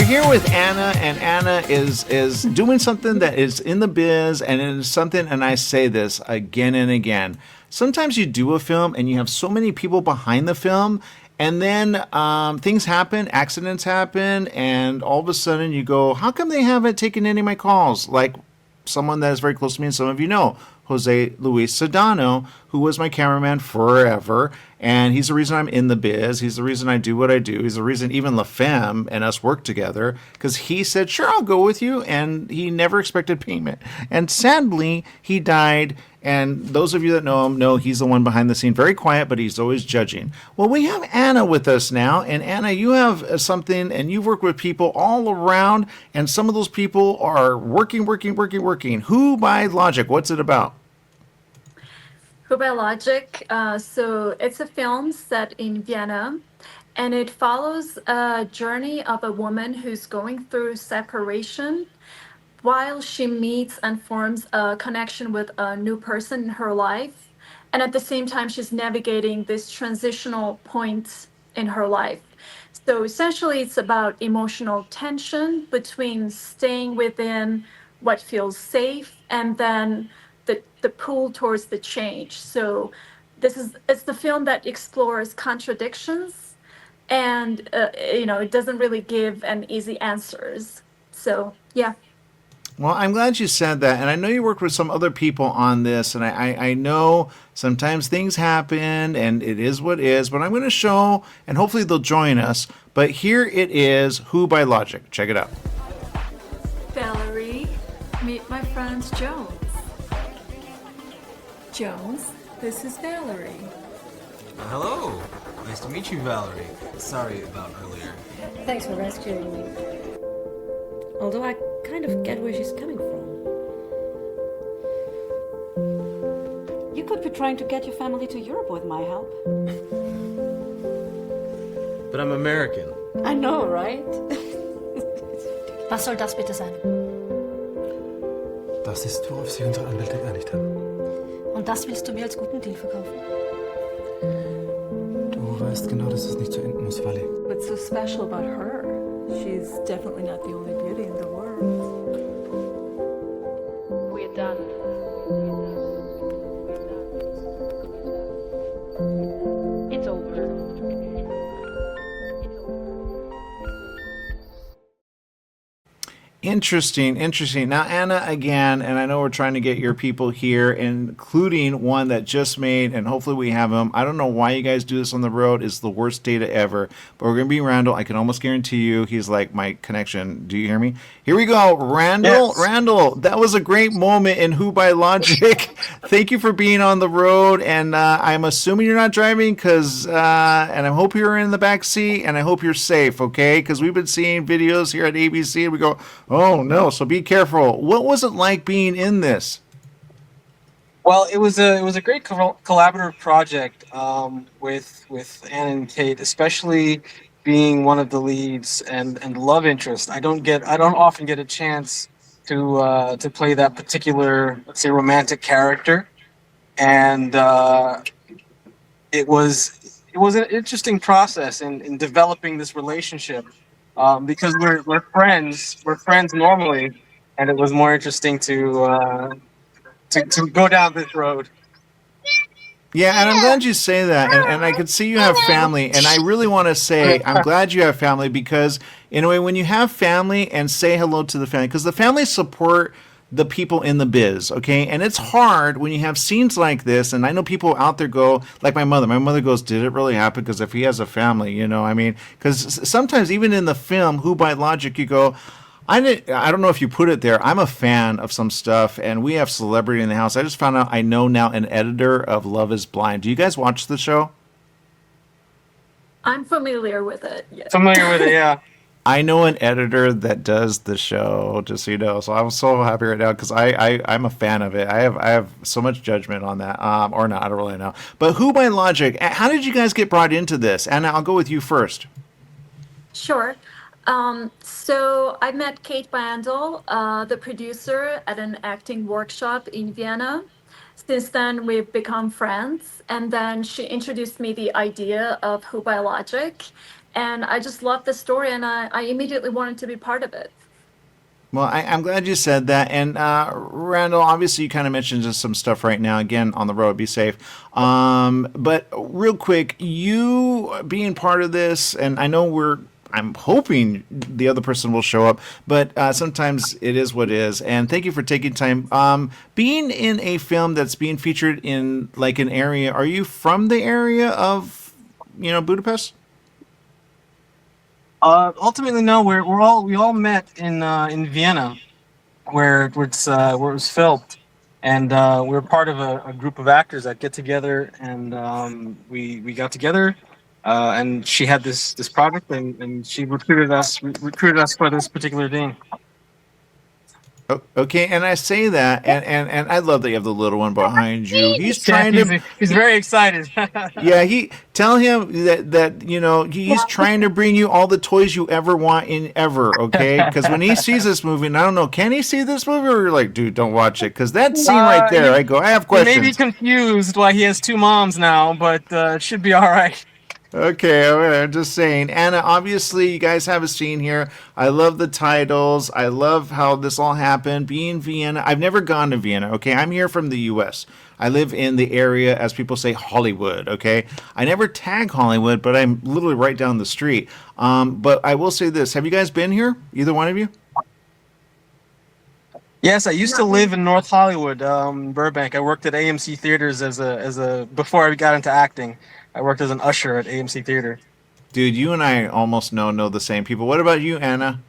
We're here with Anna, and Anna is doing something that is in the biz, and it is something, and I say this again and again. Sometimes you do a film, and you have so many people behind the film, and then things happen, accidents happen, and all of a sudden you go, how come they haven't taken any of my calls? Like someone that is very close to me, and some of you know, Jose Luis Sedano, who was my cameraman forever, and he's the reason I'm in the biz. He's the reason I do what I do. He's the reason even La Femme and us work together, because he said, sure, I'll go with you, and he never expected payment. And sadly, he died, and those of you that know him know he's the one behind the scene, very quiet, but he's always judging. Well, we have Anna with us now, and Anna, you have something, and you work with people all around, and some of those people are working. Who by Logic? What's it about? Who by Logic. So it's a film set in Vienna, and it follows a journey of a woman who's going through separation while she meets and forms a connection with a new person in her life. And at the same time, she's navigating this transitional point in her life. So essentially, it's about emotional tension between staying within what feels safe and then the pull towards the change. So it's the film that explores contradictions, and it doesn't really give an easy answers. So yeah. Well, I'm glad you said that. And I know you worked with some other people on this. And I know sometimes things happen and it is what is. But I'm going to show, and hopefully they'll join us. But here it is, Who by Logic. Check it out. Valerie, meet my friends Jones. Jones, this is Valerie. Hello. Nice to meet you, Valerie. Sorry about earlier. Thanks for rescuing me. Although I kind of get where she's coming from. You could be trying to get your family to Europe with my help. But I'm American. I know, right? Was soll das bitte sein? Das ist, worauf sich unsere Anwälte geeinigt haben. Und das willst du mir als guten Deal verkaufen? Du weißt genau, dass es nicht so enden muss, Wally. What's so special about her? She's definitely not the only beauty in the world. We're done. It's over. Interesting. Now, Anna, again, and I know we're trying to get your people here, including one that just made, and hopefully we have him. I don't know why you guys do this on the road. It's the worst data ever. But we're going to be Randall. I can almost guarantee you he's like my connection. Do you hear me? Here we go. Randall. Yes. Randall, that was a great moment in Who by Logic. Thank you for being on the road. And I'm assuming you're not driving and I hope you're in the back seat and I hope you're safe, okay? Because we've been seeing videos here at ABC and we go, oh no, so be careful. What was it like being in this? Well, it was a great collaborative project with Anne and Kate, especially being one of the leads and love interest. I don't often get a chance to play that particular, let's say, romantic character, and it was an interesting process in developing this relationship. Because we're friends normally, and it was more interesting to go down this road. Yeah, and I'm glad you say that, and I can see you have family, and I really want to say I'm glad you have family because, in a way, when you have family and say hello to the family, because the family support the people in the biz, okay? And it's hard when you have scenes like this, and I know people out there go, like my mother goes, did it really happen? Because if he has a family, I mean, because sometimes even in the film, Who by Logic, you go, I don't know if you put it there, I'm a fan of some stuff, and we have celebrity in the house. I just found out I know now an editor of Love is Blind. Do you guys watch the show? I'm familiar with it. Yes. Familiar with it, yeah. I know an editor that does the show, just so you know. So I'm so happy right now because I'm a fan of it. I have so much judgment on that, or not. I don't really know. But Who by Logic? How did you guys get brought into this? And I'll go with you first. Sure. So I met Kate Randall, the producer, at an acting workshop in Vienna. since then, we've become friends. And then she introduced me the idea of Who Biologic. And I just loved the story, and I immediately wanted to be part of it. Well, I'm glad you said that. And Randall, obviously, you kind of mentioned just some stuff right now. Again, on the road, be safe. But real quick, you being part of this, and I know I'm hoping the other person will show up, but sometimes it is what it is. And thank you for taking time. Being in a film that's being featured in like an area, are you from the area of, Budapest? Ultimately, no. We all met in Vienna, where it was filmed, and we were part of a group of actors that get together, and we got together, and she had this project, and she recruited us for this particular thing. Okay, and I say that, and I love that you have the little one behind you. He's trying to. He's very excited. Yeah, tell him that he's trying to bring you all the toys you ever want in ever. Okay, because when he sees this movie, and I don't know, can he see this movie, or you're like, dude, don't watch it, because that scene right there, I have questions. He may be confused why he has two moms now, but it should be all right. Okay, I'm just saying. Anna, obviously, you guys have a scene here. I love the titles. I love how this all happened. Being Vienna, I've never gone to Vienna, okay? I'm here from the U.S. I live in the area, as people say, Hollywood, okay? I never tag Hollywood, but I'm literally right down the street. But I will say this. Have you guys been here, either one of you? Yes, I used to live in North Hollywood, Burbank. I worked at AMC Theaters before I got into acting. I worked as an usher at AMC Theater. Dude, you and I almost know the same people. What about you, Anna?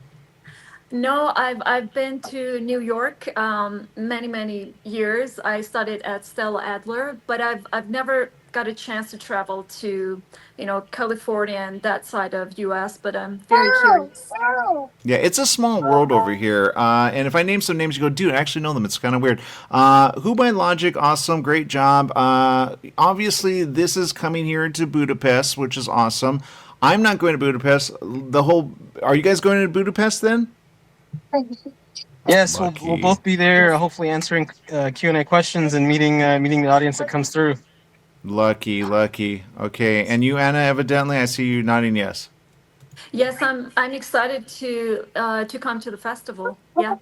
No, I've been to New York many years. I studied at Stella Adler, but I've never got a chance to travel to California and that side of U.S. But I'm very curious. Yeah, it's a small world over here. And if I name some names, you go, dude, I actually know them. It's kind of weird. Who by Logic, awesome, great job. Obviously, this is coming here to Budapest, which is awesome. I'm not going to Budapest. Are you guys going to Budapest then? Yes, we'll both be there, hopefully answering Q&A questions and meeting the audience that comes through. Lucky. Okay, and you, Anna, evidently, I see you nodding yes. Yes, I'm excited to come to the festival. Yeah.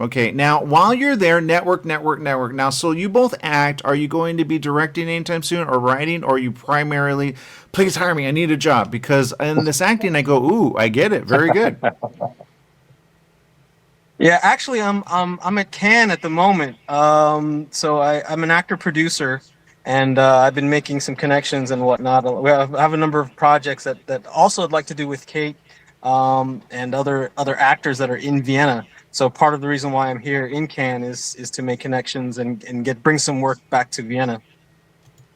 Okay, now while you're there, network. Now, so you both act. Are you going to be directing anytime soon, or writing, or are you primarily, please hire me, I need a job? Because in this acting, I go, ooh, I get it, very good. Yeah, actually, I'm at Cannes at the moment. So I'm an actor producer, and I've been making some connections and whatnot. I have a number of projects that also I'd like to do with Kate, and other actors that are in Vienna. So part of the reason why I'm here in Cannes is to make connections and bring some work back to Vienna.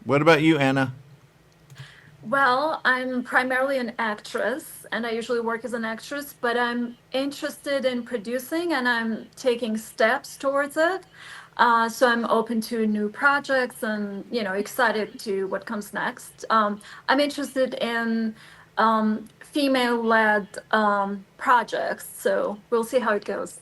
What about you, Anna? Well, I'm primarily an actress, and I usually work as an actress, but I'm interested in producing, and I'm taking steps towards it. So I'm open to new projects and, excited to what comes next. I'm interested in female-led projects, so we'll see how it goes.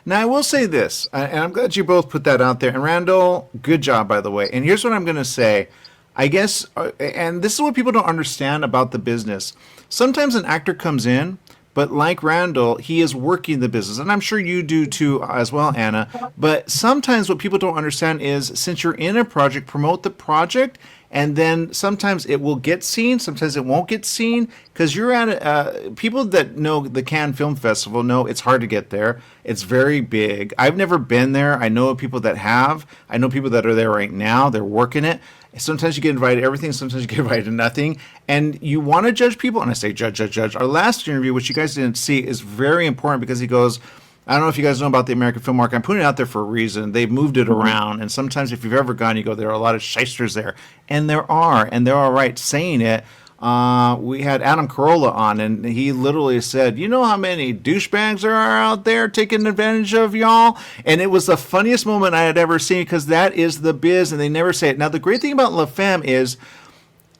Now, I will say this, and I'm glad you both put that out there. And Randall, good job, by the way. And here's what I'm going to say. I guess, and this is what people don't understand about the business. Sometimes an actor comes in, but like Randall, he is working the business. And I'm sure you do too as well, Anna. But sometimes what people don't understand is, since you're in a project, promote the project. And then sometimes it will get seen, sometimes it won't get seen, because you're at people that know the Cannes Film Festival know it's hard to get there. It's very big. I've never been there. I know people that have. I know people that are there right now. They're working it. Sometimes you get invited to everything. Sometimes you get invited to nothing. And you want to judge people. And I say judge. Our last interview, which you guys didn't see, is very important because he goes, I don't know if you guys know about the American film market. I'm putting it out there for a reason. They've moved it around. And sometimes if you've ever gone, you go, there are a lot of shysters there. And there are. And they're all right saying it. We had Adam Carolla on, and he literally said, you know how many douchebags there are out there taking advantage of y'all? And it was the funniest moment I had ever seen, because that is the biz, and they never say it. Now, the great thing about La Femme is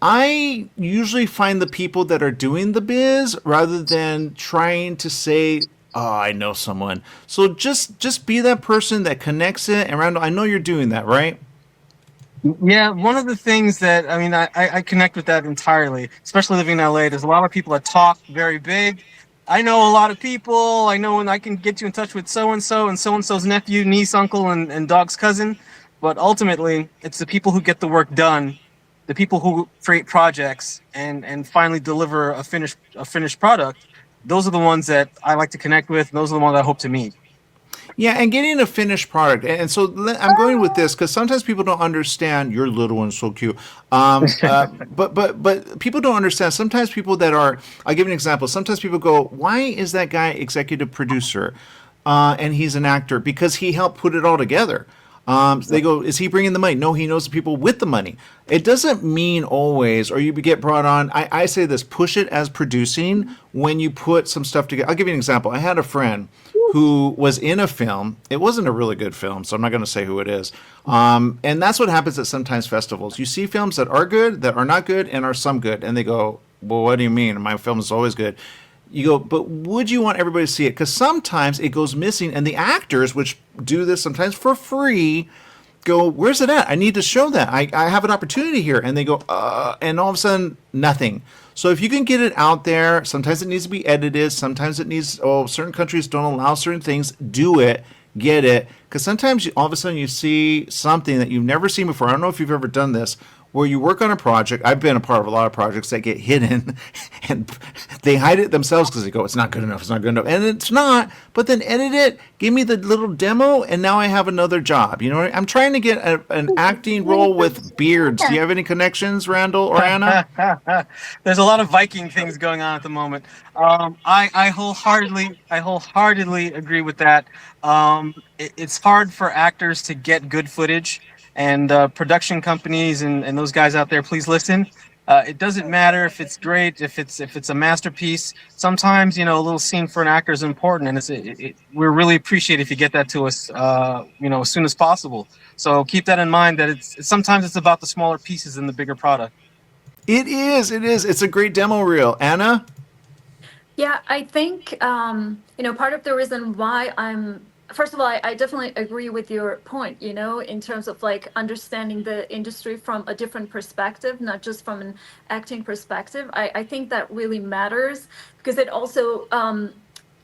I usually find the people that are doing the biz rather than trying to say, oh, I know someone. So just be that person that connects it. And Randall, I know you're doing that, right? Yeah, one of the things that I connect with that entirely, especially living in LA. There's a lot of people that talk very big. I know a lot of people. I know, and I can get you in touch with so and so's nephew, niece, uncle, and dog's cousin. But ultimately, it's the people who get the work done, the people who create projects and finally deliver a finished product. Those are the ones that I like to connect with. Those are the ones I hope to meet. Yeah, and getting a finished product. And so I'm going with this because sometimes people don't understand. Your little one's so cute. But people don't understand. Sometimes people that are, I'll give you an example. Sometimes people go, why is that guy executive producer? And he's an actor because he helped put it all together. They go, is he bringing the money? No, he knows the people with the money. It doesn't mean always, or you get brought on. I say this, push it as producing when you put some stuff together. I'll give you an example. I had a friend who was in a film. It wasn't a really good film, so I'm not going to say who it is. And that's what happens at sometimes festivals. You see films that are good, that are not good, and are some good. And they go, well, what do you mean? My film is always good. You go, but would you want everybody to see it? Because sometimes it goes missing, and the actors, which do this sometimes for free, go, where's it at? I need to show that. I have an opportunity here. And they go, and all of a sudden, nothing. So if you can get it out there, sometimes it needs to be edited. Sometimes it needs, certain countries don't allow certain things. Do it. Get it. Because sometimes all of a sudden you see something that you've never seen before. I don't know if you've ever done this, where you work on a project. I've been a part of a lot of projects that get hidden and they hide it themselves because they go, it's not good enough, it's not good enough. And it's not, but then edit it, give me the little demo, and now I have another job. You know, I'm trying to get an acting role with beards. Do you have any connections, Randall or Anna? There's a lot of Viking things going on at the moment. I wholeheartedly agree with that. It's hard for actors to get good footage, and production companies and those guys out there, please listen. It doesn't matter if it's great, if it's a masterpiece. Sometimes a little scene for an actor is important, and we really appreciate if you get that to us, as soon as possible. So keep that in mind. That sometimes it's about the smaller pieces than the bigger product. It is. It's a great demo reel. Anna? Yeah, I think part of the reason why first of all, I definitely agree with your point, in terms of like understanding the industry from a different perspective, not just from an acting perspective. I think that really matters because it also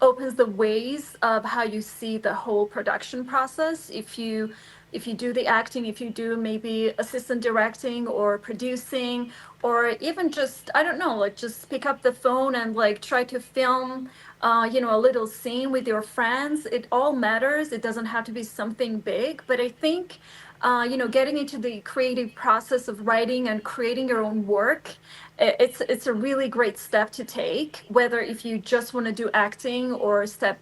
opens the ways of how you see the whole production process. If you do the acting, if you do maybe assistant directing or producing, or even just, I don't know, like just pick up the phone and like try to film a little scene with your friends. It all matters. It doesn't have to be something big, but I think getting into the creative process of writing and creating your own work, it's a really great step to take, whether if you just want to do acting or step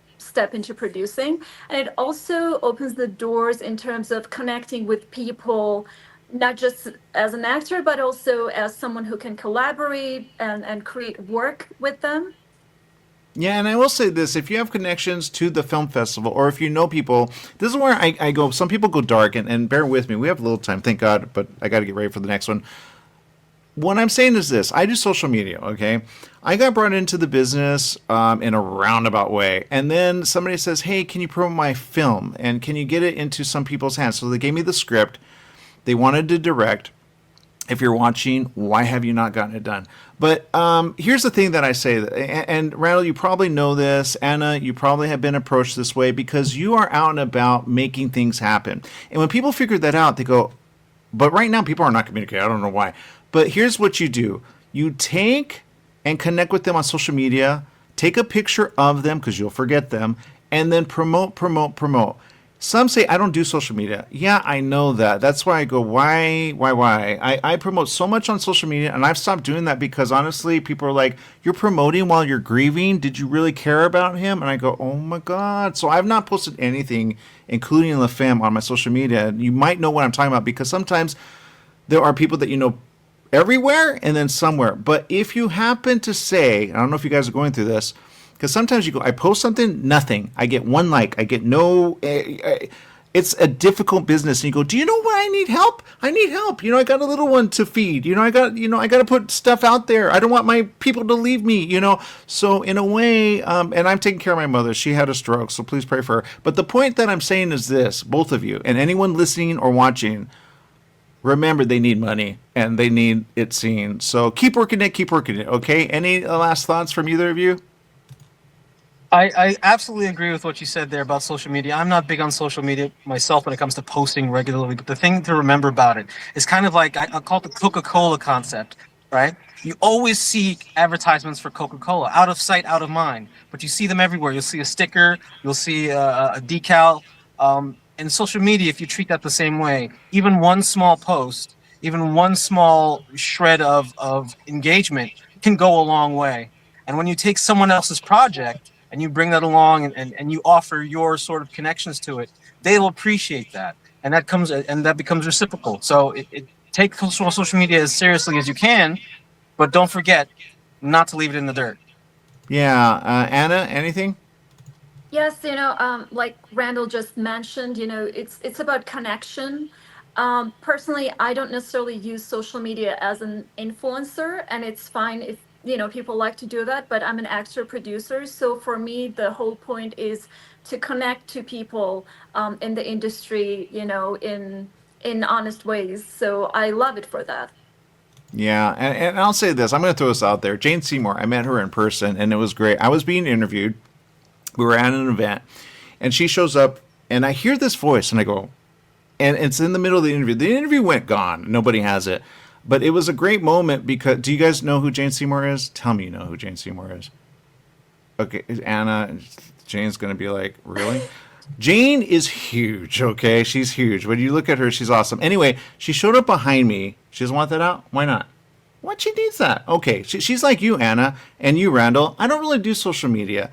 into producing. And it also opens the doors in terms of connecting with people, not just as an actor, but also as someone who can collaborate and create work with them. Yeah, and I will say this, if you have connections to the film festival, or if you know people, this is where I go, some people go dark, and bear with me, we have a little time, thank God, but I got to get ready for the next one. What I'm saying is this, I do social media, okay? I got brought into the business in a roundabout way, and then somebody says, hey, can you promote my film, and can you get it into some people's hands? So they gave me the script, they wanted to direct. If you're watching, why have you not gotten it done? But here's the thing that I say, and Randall, you probably know this. Anna, you probably have been approached this way because you are out and about making things happen. And when people figure that out, they go, but right now people are not communicating. I don't know why. But here's what you do. You take and connect with them on social media, take a picture of them because you'll forget them, and then promote. Some say I don't do social media. Yeah, I know that. That's why I go, why? I promote so much on social media, and I've stopped doing that because honestly, people are like, you're promoting while you're grieving. Did you really care about him? And I go, oh my God. So I've not posted anything, including La Femme, on my social media. You might know what I'm talking about because sometimes there are people that you know everywhere and then somewhere. But if you happen to say, I don't know if you guys are going through this, because sometimes you go, I post something, nothing. I get one like. I get no. It's a difficult business, and you go, do you know why I need help? I need help. I got a little one to feed. I got to put stuff out there. I don't want my people to leave me. So in a way, and I'm taking care of my mother. She had a stroke, so please pray for her. But the point that I'm saying is this, both of you, and anyone listening or watching, remember they need money and they need it seen. So keep working it, okay? Any last thoughts from either of you? I absolutely agree with what you said there about social media. I'm not big on social media myself when it comes to posting regularly, but the thing to remember about it is kind of like I'll call it the Coca-Cola concept, right? You always see advertisements for Coca-Cola, out of sight, out of mind, but you see them everywhere. You'll see a sticker, you'll see a decal. And social media, if you treat that the same way, even one small post, even one small shred of engagement can go a long way. And when you take someone else's project and you bring that along and you offer your sort of connections to it, they'll appreciate that. And that becomes reciprocal. So take social media as seriously as you can, but don't forget not to leave it in the dirt. Yeah, Anna, anything? Yes, like Randall just mentioned, it's about connection. Personally, I don't necessarily use social media as an influencer, and it's fine if people like to do that. But I'm an actor producer, so for me, the whole point is to connect to people in the industry, in honest ways. So I love it for that. Yeah, and I'll say this. I'm going to throw this out there. Jane Seymour, I met her in person, and it was great. I was being interviewed. We were at an event, and she shows up, and I hear this voice, and I go, and it's in the middle of the interview. The interview went gone. Nobody has it. But it was a great moment because, do you guys know who Jane Seymour is? Tell me you know who Jane Seymour is. Okay, Anna, Jane's going to be like, really? Jane is huge, okay? She's huge. When you look at her, she's awesome. Anyway, she showed up behind me. She doesn't want that out? Why not? What? She needs that. Okay, she's like you, Anna, and you, Randall. I don't really do social media.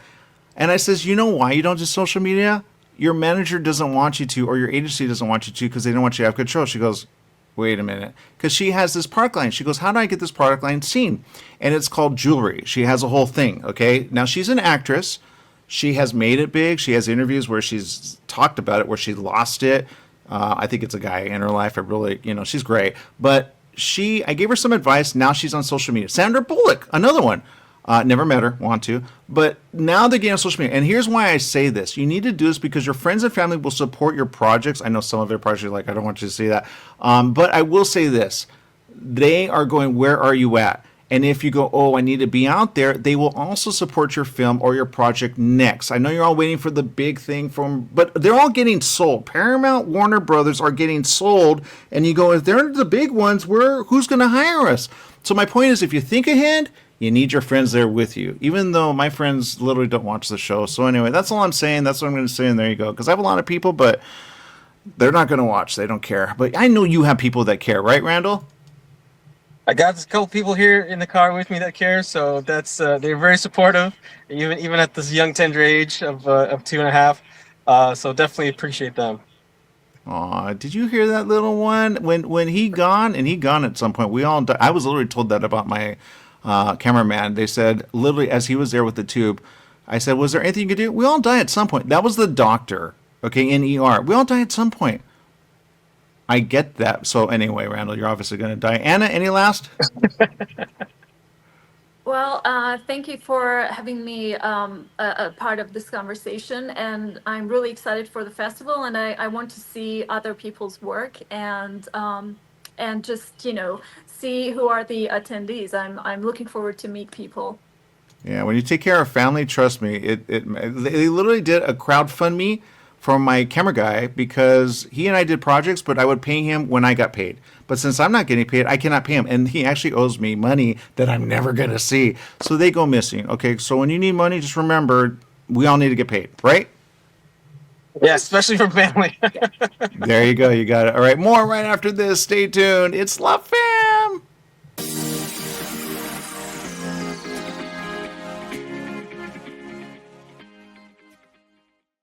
And I says, you know why you don't do social media? Your manager doesn't want you to, or your agency doesn't want you to, because they don't want you to have control. She goes, wait a minute. Because she has this product line. She goes, how do I get this product line seen? And it's called jewelry. She has a whole thing, okay? Now, she's an actress. She has made it big. She has interviews where she's talked about it, where she lost it. I think it's a guy in her life. I really, she's great. But I gave her some advice. Now she's on social media. Sandra Bullock, another one. Never met her, want to. But now they're getting on social media. And here's why I say this. You need to do this because your friends and family will support your projects. I know some of their projects are like, I don't want you to see that. But I will say this. They are going, where are you at? And if you go, oh, I need to be out there, they will also support your film or your project next. I know you're all waiting for the big thing but they're all getting sold. Paramount, Warner Brothers are getting sold. And you go, if they're the big ones, who's going to hire us? So my point is, if you think ahead, you need your friends there with you, even though my friends literally don't watch the show. So anyway, that's all I'm saying. That's what I'm going to say. And there you go. Because I have a lot of people, but they're not going to watch. They don't care. But I know you have people that care, right, Randall? I got a couple people here in the car with me that care, so that's they're very supportive, even at this young tender age of 2.5. So definitely appreciate them. Aw, did you hear that little one? When he gone, and he gone at some point, we all died. I was literally told that about my cameraman. They said, literally, as he was there with the tube, I said, was there anything you could do? We all die at some point. That was the doctor, okay, in ER. We all die at some point. I get that. So anyway, Randall, you're obviously going to die. Anna, any last? Well, thank you for having me a part of this conversation, and I'm really excited for the festival, and I want to see other people's work and just see who are the attendees. I'm looking forward to meet people. Yeah, when you take care of family, trust me, they literally did a crowdfund from my camera guy because he and I did projects, but I would pay him when I got paid. But since I'm not getting paid, I cannot pay him. And he actually owes me money that I'm never going to see. So they go missing. Okay, so when you need money, just remember, we all need to get paid, right? Yeah, especially from family. There you go. You got it. All right, more right after this. Stay tuned. It's La Femme.